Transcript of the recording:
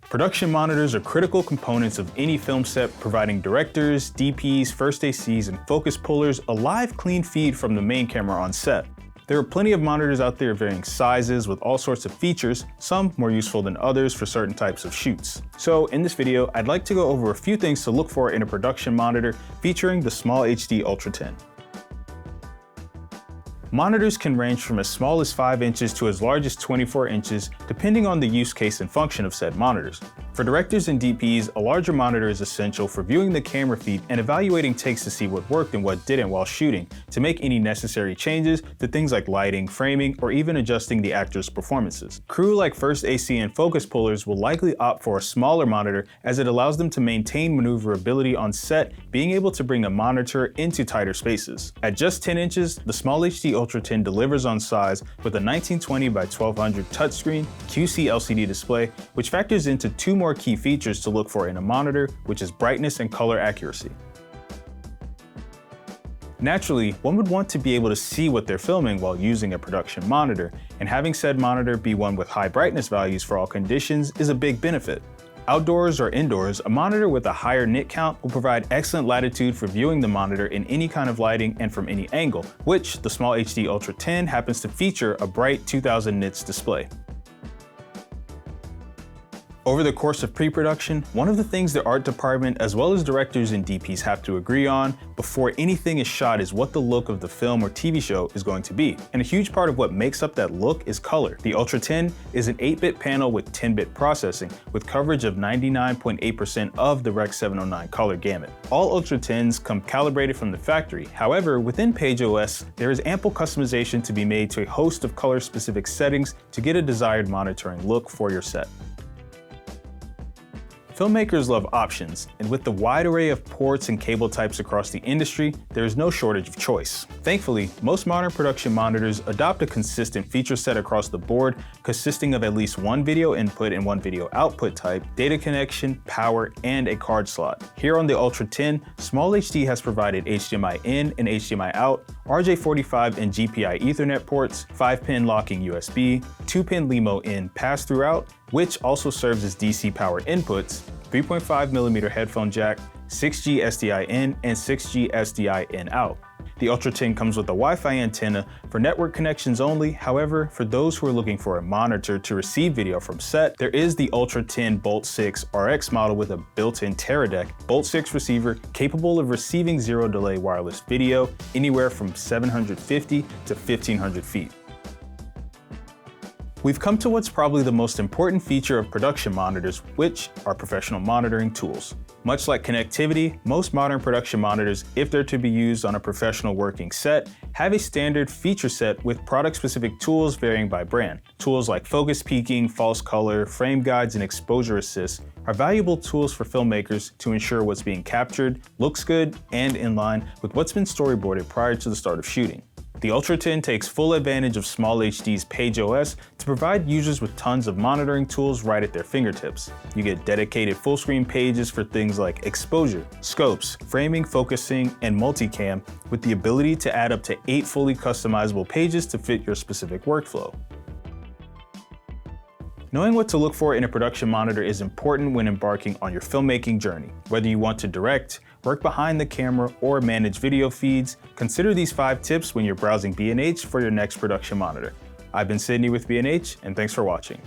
Production monitors are critical components of any film set, providing directors, DPs, first ACs, and focus pullers a live, clean feed from the main camera on set. There are plenty of monitors out there of varying sizes with all sorts of features, some more useful than others for certain types of shoots. So in this video, I'd like to go over a few things to look for in a production monitor featuring the SmallHD ULTRA 10. Monitors can range from as small as 5 inches to as large as 24 inches, depending on the use case and function of said monitors. For directors and DPs, a larger monitor is essential for viewing the camera feed and evaluating takes to see what worked and what didn't while shooting, to make any necessary changes to things like lighting, framing, or even adjusting the actors' performances. Crew like first AC and focus pullers will likely opt for a smaller monitor as it allows them to maintain maneuverability on set, being able to bring a monitor into tighter spaces. At just 10 inches, the SmallHD ULTRA 10 delivers on size with a 1920 by 1200 touchscreen QC LCD display, which factors into two more key features to look for in a monitor, which is brightness and color accuracy. Naturally, one would want to be able to see what they're filming while using a production monitor, and having said monitor be one with high brightness values for all conditions is a big benefit. Outdoors or indoors, a monitor with a higher nit count will provide excellent latitude for viewing the monitor in any kind of lighting and from any angle, which the SmallHD ULTRA 10 happens to feature a bright 2000 nits display. Over the course of pre-production, one of the things the art department as well as directors and DPs have to agree on before anything is shot is what the look of the film or TV show is going to be. And a huge part of what makes up that look is color. The ULTRA 10 is an 8-bit panel with 10-bit processing, with coverage of 99.8% of the Rec. 709 color gamut. All ULTRA 10s come calibrated from the factory. However, within PageOS, there is ample customization to be made to a host of color-specific settings to get a desired monitoring look for your set. Filmmakers love options, and with the wide array of ports and cable types across the industry, there is no shortage of choice. Thankfully, most modern production monitors adopt a consistent feature set across the board, consisting of at least one video input and one video output type, data connection, power, and a card slot. Here on the ULTRA 10, SmallHD has provided HDMI in and HDMI out, RJ45 and GPI Ethernet ports, 5-pin locking USB, 2-pin LEMO in pass-through out, which also serves as DC power inputs, 3.5mm headphone jack, 6G SDI in and 6G SDI in out. The ULTRA 10 comes with a Wi-Fi antenna for network connections only. However, for those who are looking for a monitor to receive video from set, there is the ULTRA 10 Bolt 6 RX model with a built-in Teradek Bolt 6 receiver capable of receiving zero delay wireless video anywhere from 750 to 1500 feet. We've come to what's probably the most important feature of production monitors, which are professional monitoring tools. Much like connectivity, most modern production monitors, if they're to be used on a professional working set, have a standard feature set with product-specific tools varying by brand. Tools like focus peaking, false color, frame guides, and exposure assist are valuable tools for filmmakers to ensure what's being captured looks good and in line with what's been storyboarded prior to the start of shooting. The ULTRA 10 takes full advantage of SmallHD's PageOS to provide users with tons of monitoring tools right at their fingertips. You get dedicated full-screen pages for things like exposure, scopes, framing, focusing, and multicam, with the ability to add up to 8 fully customizable pages to fit your specific workflow. Knowing what to look for in a production monitor is important when embarking on your filmmaking journey. Whether you want to direct, work behind the camera, or manage video feeds, consider these 5 tips when you're browsing B&H for your next production monitor. I've been Sidney with B&H, and thanks for watching.